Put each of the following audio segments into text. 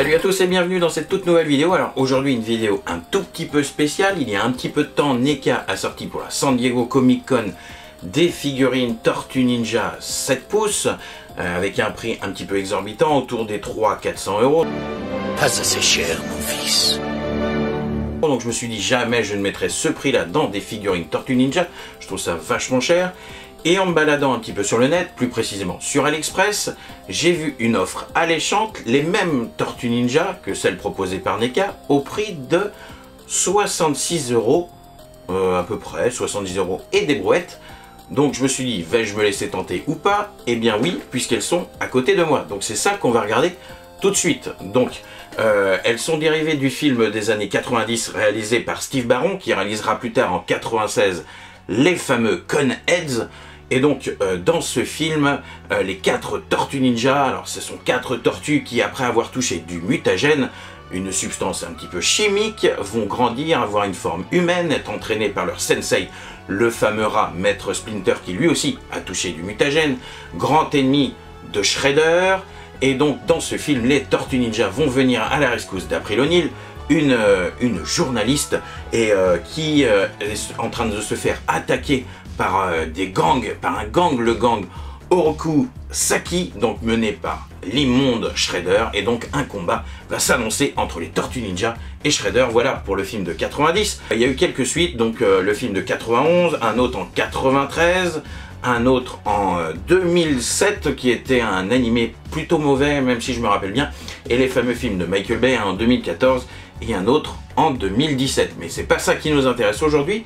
Salut à tous et bienvenue dans cette toute nouvelle vidéo. Alors aujourd'hui une vidéo un tout petit peu spéciale. Il y a un petit peu de temps, NECA a sorti pour la San Diego Comic Con des figurines Tortue Ninja 7 pouces avec un prix un petit peu exorbitant, autour des 300-400 euros. Pas assez cher mon fils. Donc je me suis dit jamais je ne mettrai ce prix là dans des figurines Tortue Ninja. Je trouve ça vachement cher. Et en me baladant un petit peu sur le net, plus précisément sur AliExpress, j'ai vu une offre alléchante, les mêmes Tortues Ninja que celles proposées par NECA, au prix de 66 euros, à peu près, 70 euros et des brouettes. Donc je me suis dit, vais-je me laisser tenter ou pas? Eh bien oui, puisqu'elles sont à côté de moi. Donc c'est ça qu'on va regarder tout de suite. Donc elles sont dérivées du film des années 90 réalisé par Steve Barron, qui réalisera plus tard en 96 les fameux Coneheads. Et donc, dans ce film, les 4 Tortues Ninja, alors ce sont 4 tortues qui, après avoir touché du mutagène, une substance un petit peu chimique, vont grandir, avoir une forme humaine, être entraînées par leur sensei, le fameux rat Maître Splinter, qui lui aussi a touché du mutagène, grand ennemi de Shredder. Et donc, dans ce film, les Tortues Ninja vont venir à la rescousse d'April O'Neil, une journaliste, et qui est en train de se faire attaquer par des gangs, par un gang, le gang Oroku Saki, donc mené par l'immonde Shredder, et donc un combat va s'annoncer entre les Tortues Ninja et Shredder. Voilà pour le film de 90. Il y a eu quelques suites, donc le film de 91, un autre en 93, un autre en 2007 qui était un animé plutôt mauvais, même si je me rappelle bien, et les fameux films de Michael Bay en 2014 et un autre en 2017. Mais c'est pas ça qui nous intéresse aujourd'hui,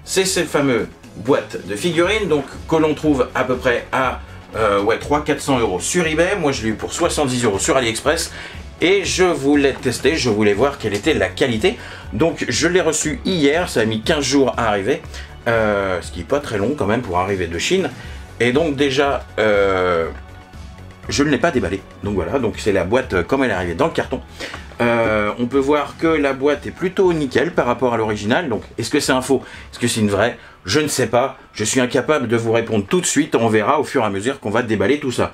c'est ces fameux boîte de figurines, donc que l'on trouve à peu près à 300-400 euros sur eBay. Moi je l'ai eu pour 70 euros sur AliExpress et je voulais tester, je voulais voir quelle était la qualité. Donc je l'ai reçu hier, ça a mis 15 jours à arriver, ce qui n'est pas très long quand même pour arriver de Chine. Et donc déjà je ne l'ai pas déballé, donc voilà, donc c'est la boîte comme elle est arrivée dans le carton. On peut voir que la boîte est plutôt nickel par rapport à l'original. Donc est-ce que c'est un faux? Est-ce que c'est une vraie? Je ne sais pas, je suis incapable de vous répondre tout de suite, on verra au fur et à mesure qu'on va déballer tout ça.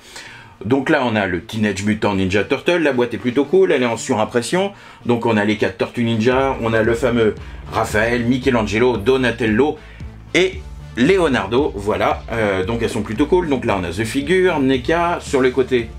Donc là on a le Teenage Mutant Ninja Turtle, la boîte est plutôt cool, elle est en surimpression. Donc on a les 4 Tortues Ninja, on a le fameux Raphaël, Michelangelo, Donatello et Leonardo, voilà, donc elles sont plutôt cool. Donc là on a The Figure, NECA, sur le côté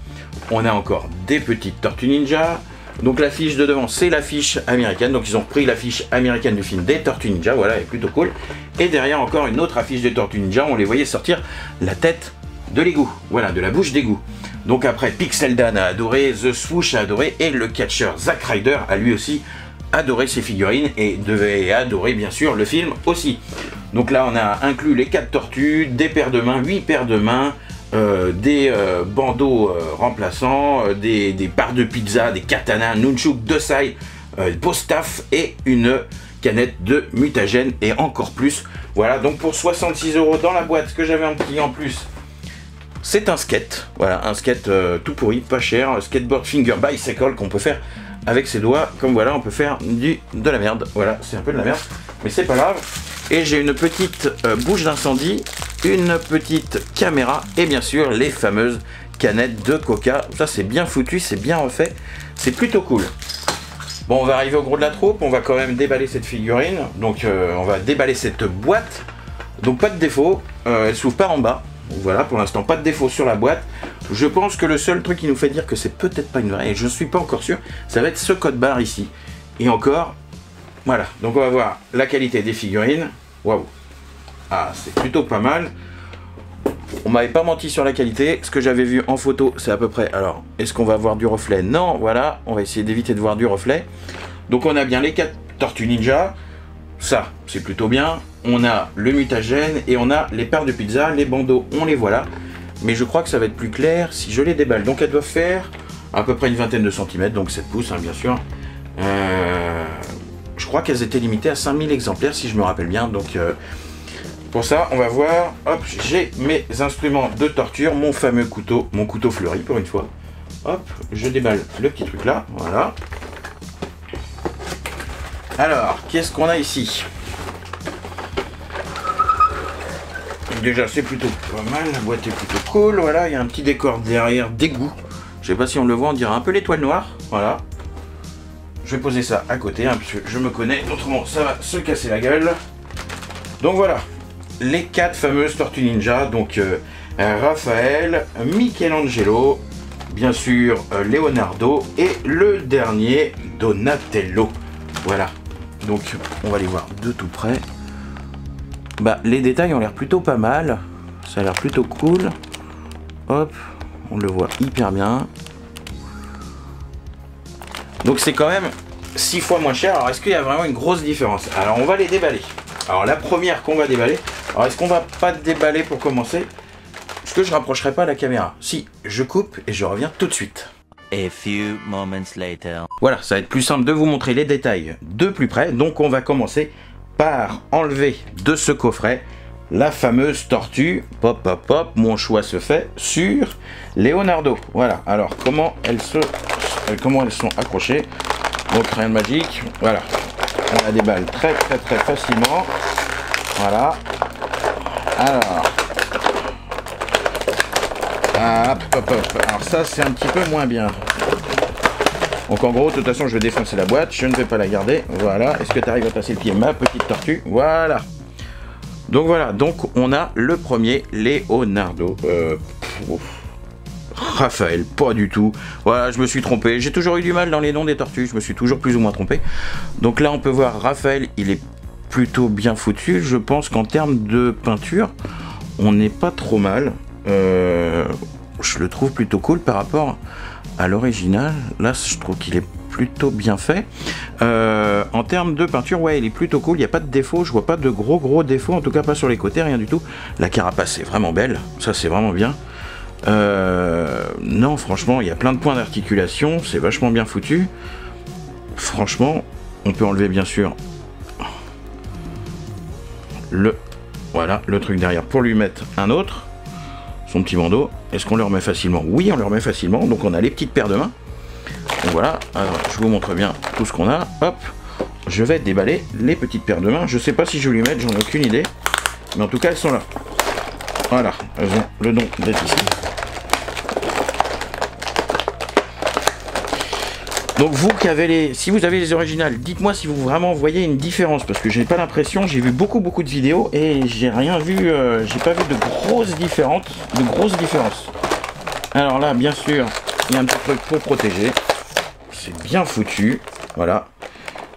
on a encore des petites Tortues Ninja. Donc l'affiche de devant c'est l'affiche américaine, donc ils ont repris l'affiche américaine du film des Tortues Ninja, voilà, elle est plutôt cool. Et derrière encore une autre affiche des Tortues Ninja, on les voyait sortir la tête de l'égout, voilà, de la bouche d'égout. Donc après Pixel Dan a adoré, The Swoosh a adoré, et le catcheur Zack Ryder a lui aussi adoré ces figurines, et devait adorer bien sûr le film aussi. Donc là on a inclus les 4 tortues, des paires de mains, 8 paires de mains, des bandeaux remplaçants, des barres de pizza, des katanas, nunchuk, 2 side, postaff et une canette de mutagène et encore plus. Voilà, donc pour 66 euros dans la boîte, ce que j'avais en petit en plus, c'est un skate. Voilà, un skate tout pourri, pas cher, skateboard finger bicycle qu'on peut faire avec ses doigts. Comme voilà, on peut faire de la merde. Voilà, c'est un peu de la merde, mais c'est pas grave. Et j'ai une petite bouche d'incendie, une petite caméra et bien sûr les fameuses canettes de coca. Ça c'est bien foutu, c'est bien refait, c'est plutôt cool. Bon, on va arriver au gros de la troupe, on va quand même déballer cette figurine. Donc on va déballer cette boîte. Donc pas de défaut, elle s'ouvre pas en bas. Donc, voilà, pour l'instant pas de défaut sur la boîte. Je pense que le seul truc qui nous fait dire que c'est peut-être pas une vraie, et je ne suis pas encore sûr, ça va être ce code barre ici. Et encore, voilà, donc on va voir la qualité des figurines. Waouh! Ah, c'est plutôt pas mal. On m'avait pas menti sur la qualité. Ce que j'avais vu en photo, c'est à peu près... Alors, est-ce qu'on va voir du reflet? Non, voilà. On va essayer d'éviter de voir du reflet. Donc on a bien les 4 Tortues Ninja. Ça, c'est plutôt bien. On a le mutagène et on a les paires de pizza. Les bandeaux, on les voit là. Mais je crois que ça va être plus clair si je les déballe. Donc elles doivent faire à peu près une vingtaine de centimètres. Donc 7 pouces, hein, bien sûr. Je crois qu'elles étaient limitées à 5000 exemplaires, si je me rappelle bien. Donc... pour ça, on va voir, hop, j'ai mes instruments de torture, mon fameux couteau, mon couteau fleuri pour une fois. Hop, je déballe le petit truc là, voilà. Alors, qu'est-ce qu'on a ici? Déjà, c'est plutôt pas mal, la boîte est plutôt cool, voilà, il y a un petit décor derrière d'égout. Je sais pas si on le voit, on dirait un peu l'étoile noire, voilà. je vais poser ça à côté, hein, puisque je me connais, autrement ça va se casser la gueule. Donc voilà, les 4 fameuses Tortues Ninja, donc Raphaël, Michelangelo, bien sûr Leonardo et le dernier Donatello. Voilà, donc on va les voir de tout près. Bah, les détails ont l'air plutôt pas mal, ça a l'air plutôt cool. Hop, on le voit hyper bien. Donc c'est quand même 6 fois moins cher. Alors est-ce qu'il y a vraiment une grosse différence? Alors on va les déballer. Alors la première qu'on va déballer, alors est-ce qu'on va pas déballer pour commencer? Est-ce que je rapprocherai pas la caméra? Si, je coupe et je reviens tout de suite. A few moments later. Voilà, ça va être plus simple de vous montrer les détails de plus près. Donc on va commencer par enlever de ce coffret la fameuse tortue. Pop, pop, pop, mon choix se fait sur Leonardo. Voilà, alors comment elles sont accrochées? Donc rien de magique, voilà. On la déballe très facilement. Voilà. Alors. Hop, hop, hop. Alors ça c'est un petit peu moins bien. Donc en gros, de toute façon, je vais défoncer la boîte, je ne vais pas la garder. Voilà, est-ce que tu arrives à passer le pied, ma petite tortue? Voilà. Donc voilà, donc on a le premier Leonardo. Raphaël, pas du tout. Voilà, je me suis trompé. J'ai toujours eu du mal dans les noms des tortues, je me suis toujours plus ou moins trompé. Donc là, on peut voir Raphaël, il est plutôt bien foutu. Je pense qu'en termes de peinture, on n'est pas trop mal. Je le trouve plutôt cool par rapport à l'original. Là, je trouve qu'il est plutôt bien fait. En termes de peinture, ouais, il est plutôt cool. Il n'y a pas de défaut. Je vois pas de gros défauts. En tout cas, pas sur les côtés, rien du tout. La carapace est vraiment belle. Ça, c'est vraiment bien. Non, franchement, il y a plein de points d'articulation. C'est vachement bien foutu. Franchement, on peut enlever, bien sûr, voilà, le truc derrière pour lui mettre un autre. Son petit bandeau. Est-ce qu'on le remet facilement? Oui, on le remet facilement. Donc on a les petites paires de mains. Donc voilà, alors, je vous montre bien tout ce qu'on a. Hop, je vais déballer les petites paires de mains. Je sais pas si je vais lui mettre, j'en ai aucune idée. Mais en tout cas, elles sont là. Voilà, elles ont le don d'être ici. Donc vous qui avez si vous avez les originales, dites-moi si vous vraiment voyez une différence, parce que j'ai pas l'impression, j'ai vu beaucoup de vidéos et j'ai rien vu, j'ai pas vu de grosses différences, Alors là, bien sûr, il y a un petit truc pour protéger, c'est bien foutu, voilà.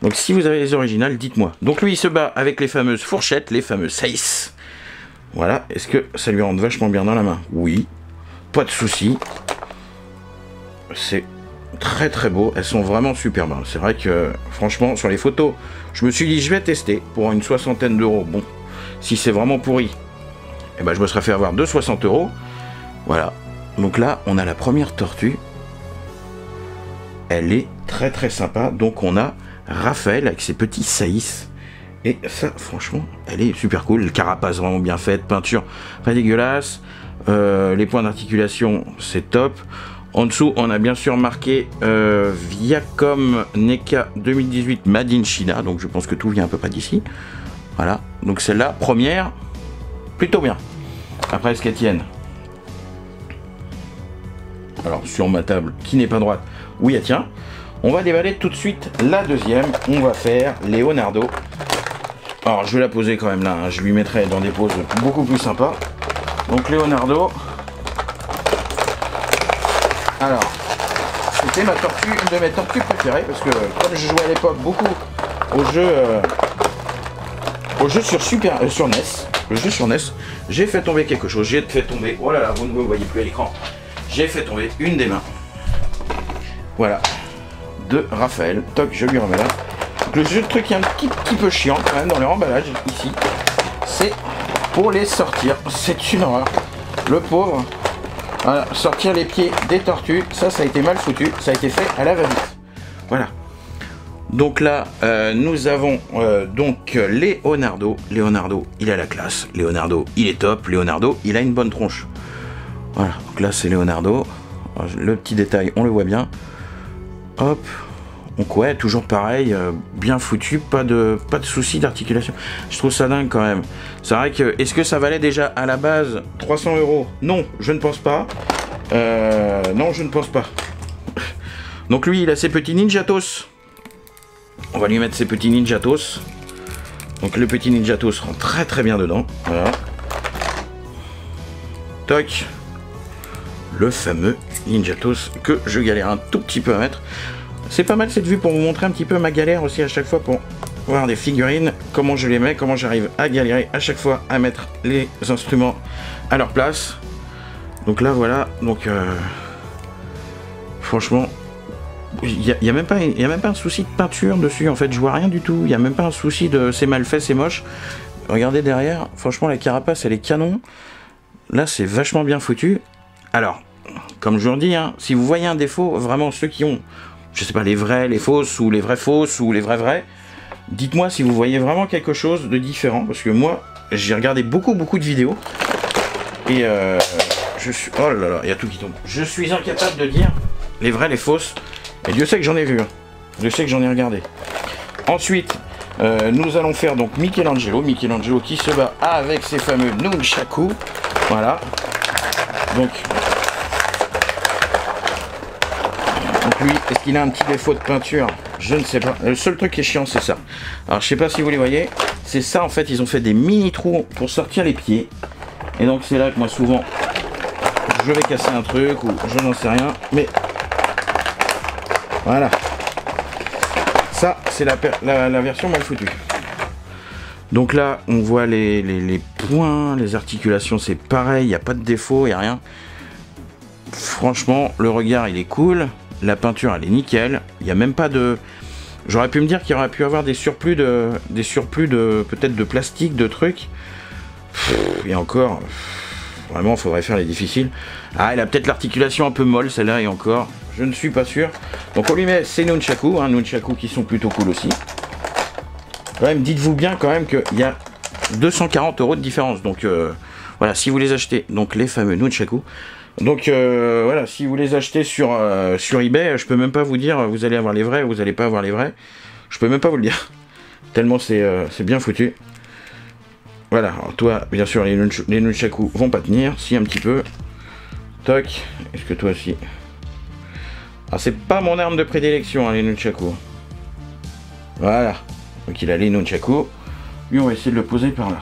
Donc si vous avez les originales, dites-moi. Donc lui, il se bat avec les fameuses fourchettes, les fameuses saïs. Voilà, est-ce que ça lui rentre vachement bien dans la main? Oui, pas de souci. C'est très beau, elles sont vraiment superbes. C'est vrai que franchement sur les photos, je me suis dit je vais tester pour une 60aine d'euros. Bon, si c'est vraiment pourri, eh ben, je me serais fait avoir de 60 euros. Voilà, donc là on a la première tortue. Elle est très sympa. Donc on a Raphaël avec ses petits saïs. Et ça franchement elle est super cool. Le carapace vraiment bien faite, peinture pas dégueulasse. Les points d'articulation c'est top. En dessous, on a bien sûr marqué Viacom NECA 2018 Made in China, donc je pense que tout vient à peu près d'ici. Voilà, donc celle-là, première, plutôt bien. Après, est-ce qu'elle tienne? Alors, sur ma table, qui n'est pas droite, oui, elle tient. On va déballer tout de suite la deuxième. On va faire Leonardo. Alors, je vais la poser quand même là, hein. Je lui mettrai dans des poses beaucoup plus sympas. Donc, Leonardo. Alors, c'était ma tortue, une de mes tortues préférées, parce que comme je jouais à l'époque beaucoup aux jeux sur NES, le jeu sur NES, j'ai fait tomber quelque chose. J'ai fait tomber, oh là là, vous ne me voyez plus à l'écran. J'ai fait tomber une des mains. Voilà, de Raphaël. Toc, je lui remets là. Donc, le truc qui est un petit peu chiant quand même dans le remballage ici, c'est pour les sortir. C'est une horreur. Le pauvre. Voilà, sortir les pieds des tortues, ça a été mal foutu, ça a été fait à la va-vite. Voilà. Donc là, nous avons donc Leonardo. Leonardo, il a la classe. Leonardo, il est top. Leonardo, il a une bonne tronche. Voilà, donc là c'est Leonardo. Le petit détail, on le voit bien. Hop. Donc ouais, toujours pareil, bien foutu, pas de soucis d'articulation. Je trouve ça dingue quand même. C'est vrai que, est-ce que ça valait déjà à la base 300 euros? Non, je ne pense pas. Non, je ne pense pas. Donc lui, il a ses petits ninjatos. On va lui mettre ses petits Ninjatos. Donc le petit Ninjatos rentre très très bien dedans. Voilà. Toc. Le fameux Ninjatos que je galère un tout petit peu à mettre. C'est pas mal cette vue pour vous montrer un petit peu ma galère aussi à chaque fois pour voir des figurines, comment je les mets, comment j'arrive à galérer à chaque fois à mettre les instruments à leur place. Donc là voilà, donc franchement, il y a même pas un souci de peinture dessus en fait, je vois rien du tout, il n'y a même pas un souci de c'est mal fait, c'est moche. Regardez derrière, franchement la carapace elle est canon, là c'est vachement bien foutu. Alors, comme je vous le dis, hein, si vous voyez un défaut, vraiment ceux qui ont, je sais pas, les vrais, les fausses, ou les vrais fausses, ou les vrais, dites-moi si vous voyez vraiment quelque chose de différent, parce que moi, j'ai regardé beaucoup de vidéos, et je suis, oh là là, il y a tout qui tombe. Je suis incapable de dire les vrais, les fausses, et Dieu sait que j'en ai vu, hein. Dieu sait que j'en ai regardé. Ensuite, nous allons faire donc Michelangelo qui se bat avec ses fameux nunchaku, voilà. Donc lui, est-ce qu'il a un petit défaut de peinture? Je ne sais pas. Le seul truc qui est chiant, c'est ça. Alors, je sais pas si vous les voyez. C'est ça, en fait, ils ont fait des mini trous pour sortir les pieds. Et donc, c'est là que moi, souvent, je vais casser un truc ou je n'en sais rien. Mais voilà. Ça, c'est la version mal foutue. Donc là, on voit les points, les articulations, c'est pareil. Il n'y a pas de défaut, il n'y a rien. Franchement, le regard, il est cool. La peinture elle est nickel, il n'y a même pas de... J'aurais pu me dire qu'il aurait pu avoir des surplus de peut-être de plastique, de trucs. Et encore, vraiment, il faudrait faire les difficiles. Ah, elle a peut-être l'articulation un peu molle, celle-là, et encore, je ne suis pas sûr. Donc on lui met ces nunchaku, hein, nunchaku qui sont plutôt cool aussi. Quand même, dites-vous bien quand même qu'il y a 240 € de différence. Donc voilà, si vous les achetez, donc les fameux nunchaku. Donc voilà, si vous les achetez sur eBay, je peux même pas vous dire vous allez avoir les vrais ou vous allez pas avoir les vrais. Je peux même pas vous le dire. Tellement c'est bien foutu. Voilà, alors toi, bien sûr, les nunchaku vont pas tenir. Si, un petit peu. Toc. Est-ce que toi aussi? Alors c'est pas mon arme de prédilection, hein, les nunchaku. Voilà. Donc il a les nunchaku. Lui, on va essayer de le poser par là.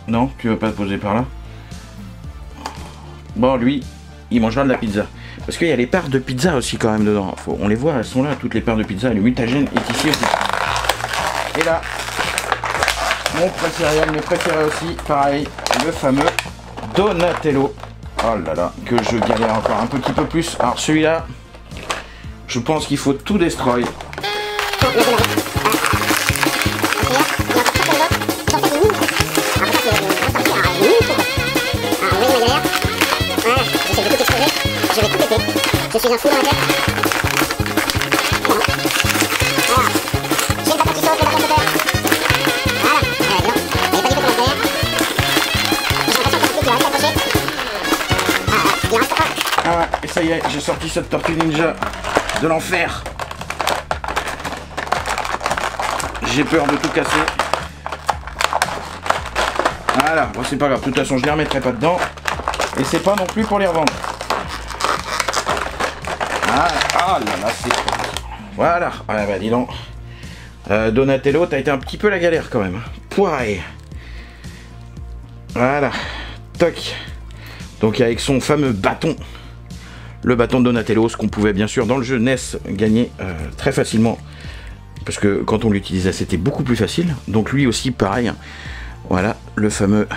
Non, tu veux pas le poser par là? Bon, lui... il mangera de la pizza. Parce qu'il y a les parts de pizza aussi quand même dedans. On les voit, elles sont là, toutes les parts de pizza. Le mutagène est ici aussi. Et là, mon préféré, mes préférés aussi, pareil, le fameux Donatello. Oh là là, que je galère encore un petit peu plus. Alors celui-là, je pense qu'il faut tout destroy. Je vais tout péter. Je suis un fou dans la tête. Voilà. J'ai le bâton qui saute, le bâton de terre. Voilà. Il n'y a pas du tout comme derrière. J'ai l'impression que c'est un petit qui va rester accroché. Il en reste pas. Ah, et ça y est, j'ai sorti cette tortue ninja de l'enfer. J'ai peur de tout casser. Voilà, bon, c'est pas grave. De toute façon, je les remettrai pas dedans. Et c'est pas non plus pour les revendre. Ah là là, c'est... Voilà. Ah bah dis donc. Donatello, t'as été un petit peu la galère quand même. Poiré. Voilà. Toc. Donc avec son fameux bâton. Le bâton de Donatello, ce qu'on pouvait bien sûr dans le jeu NES gagner très facilement. Parce que quand on l'utilisait, c'était beaucoup plus facile. Donc lui aussi, pareil. Voilà, le fameux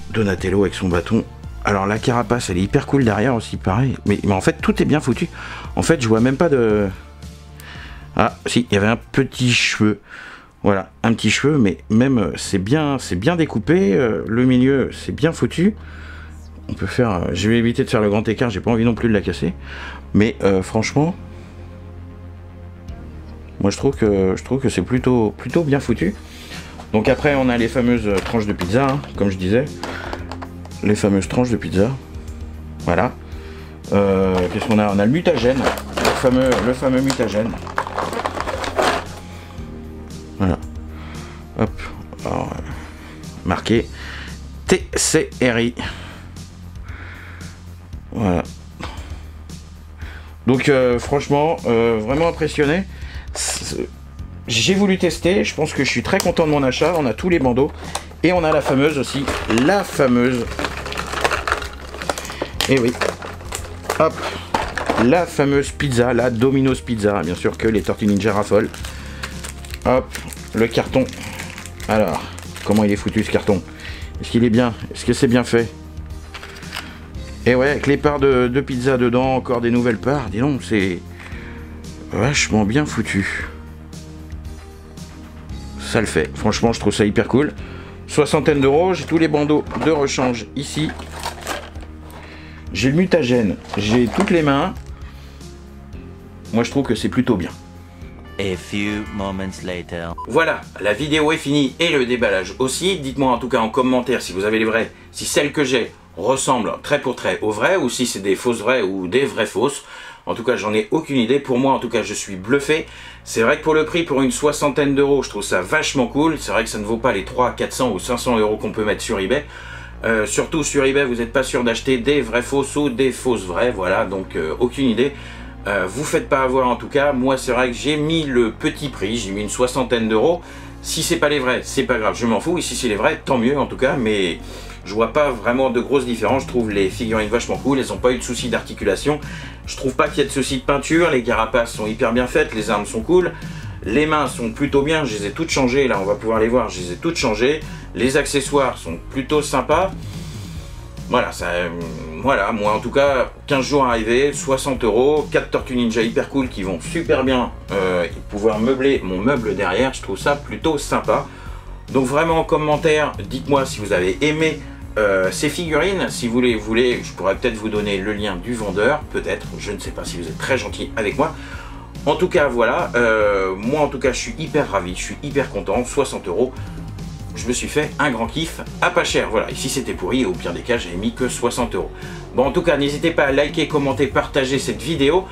Donatello avec son bâton. Alors la carapace, elle est hyper cool derrière aussi, pareil. Mais en fait, tout est bien foutu. En fait, je vois même pas de... Ah, si, il y avait un petit cheveu. Voilà, un petit cheveu, mais même, c'est bien découpé. Le milieu, c'est bien foutu. On peut faire... je vais éviter de faire le grand écart, j'ai pas envie non plus de la casser. Mais franchement... moi, je trouve que c'est plutôt bien foutu. Donc après, on a les fameuses tranches de pizza, hein, comme je disais. Les fameuses tranches de pizza. Voilà. Qu'est-ce qu'on a? On a le mutagène. Le fameux mutagène. Voilà. Hop. Alors, marqué TCRI. Voilà. Donc franchement, vraiment impressionné. J'ai voulu tester, je pense que je suis très content de mon achat. On a tous les bandeaux et on a la fameuse aussi, la fameuse. Et oui, hop, la fameuse pizza, la Domino's Pizza, bien sûr que les Tortues Ninja raffolent. Hop, le carton. Alors, comment il est foutu ce carton? Est-ce qu'il est bien? Est-ce que c'est bien fait? Et ouais, avec les parts de pizza dedans, encore des nouvelles parts, dis donc, c'est vachement bien foutu. Ça le fait, franchement je trouve ça hyper cool. Soixantaine d'euros, j'ai tous les bandeaux de rechange ici. J'ai le mutagène, j'ai toutes les mains. Moi je trouve que c'est plutôt bien. A few moments later. Voilà, la vidéo est finie et le déballage aussi. Dites-moi en tout cas en commentaire si vous avez les vrais, si celles que j'ai ressemblent trait pour trait aux vraies ou si c'est des fausses vraies ou des vraies fausses. En tout cas, j'en ai aucune idée. Pour moi, en tout cas, je suis bluffé. C'est vrai que pour le prix, pour une soixantaine d'euros, je trouve ça vachement cool. C'est vrai que ça ne vaut pas les 300, 400 ou 500 euros qu'on peut mettre sur eBay. Surtout sur eBay, vous n'êtes pas sûr d'acheter des vraies fausses ou des fausses vraies. Voilà, donc aucune idée. Vous faites pas avoir en tout cas. Moi, c'est vrai que j'ai mis le petit prix. J'ai mis une soixantaine d'euros. Si c'est pas les vrais, c'est pas grave, je m'en fous. Et si c'est les vrais, tant mieux en tout cas. Mais je vois pas vraiment de grosses différences. Je trouve les figurines vachement cool. Elles n'ont pas eu de soucis d'articulation. Je trouve pas qu'il y ait de soucis de peinture. Les carapaces sont hyper bien faites. Les armes sont cool. Les mains sont plutôt bien. Je les ai toutes changées. Là, on va pouvoir les voir. Je les ai toutes changées. Les accessoires sont plutôt sympas. Voilà, voilà, moi en tout cas, 15 jours arrivés, 60 euros, 4 Tortues Ninja hyper cool qui vont super bien et pouvoir meubler mon meuble derrière, je trouve ça plutôt sympa. Donc vraiment en commentaire, dites-moi si vous avez aimé ces figurines, si vous les voulez, je pourrais peut-être vous donner le lien du vendeur, peut-être, je ne sais pas si vous êtes très gentil avec moi. En tout cas, voilà, moi en tout cas, je suis hyper ravi, je suis hyper content, 60 euros. Je me suis fait un grand kiff à pas cher. Voilà, ici c'était pourri et au pire des cas, j'avais mis que 60 euros. Bon, en tout cas, n'hésitez pas à liker, commenter, partager cette vidéo.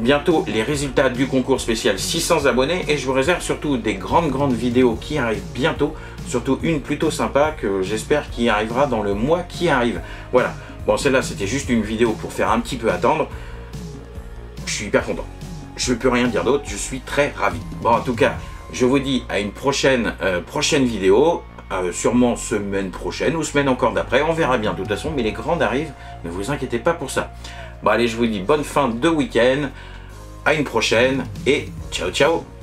Bientôt, les résultats du concours spécial 600 abonnés et je vous réserve surtout des grandes vidéos qui arrivent bientôt. Surtout une plutôt sympa que j'espère qui arrivera dans le mois qui arrive. Voilà, bon, celle-là, c'était juste une vidéo pour faire un petit peu attendre. Je suis hyper content. Je ne peux rien dire d'autre, je suis très ravi. Bon, en tout cas, je vous dis à une prochaine vidéo, sûrement semaine prochaine ou semaine encore d'après, on verra bien de toute façon, mais les grandes arrivent, ne vous inquiétez pas pour ça. Bon allez, je vous dis bonne fin de week-end, à une prochaine et ciao ciao.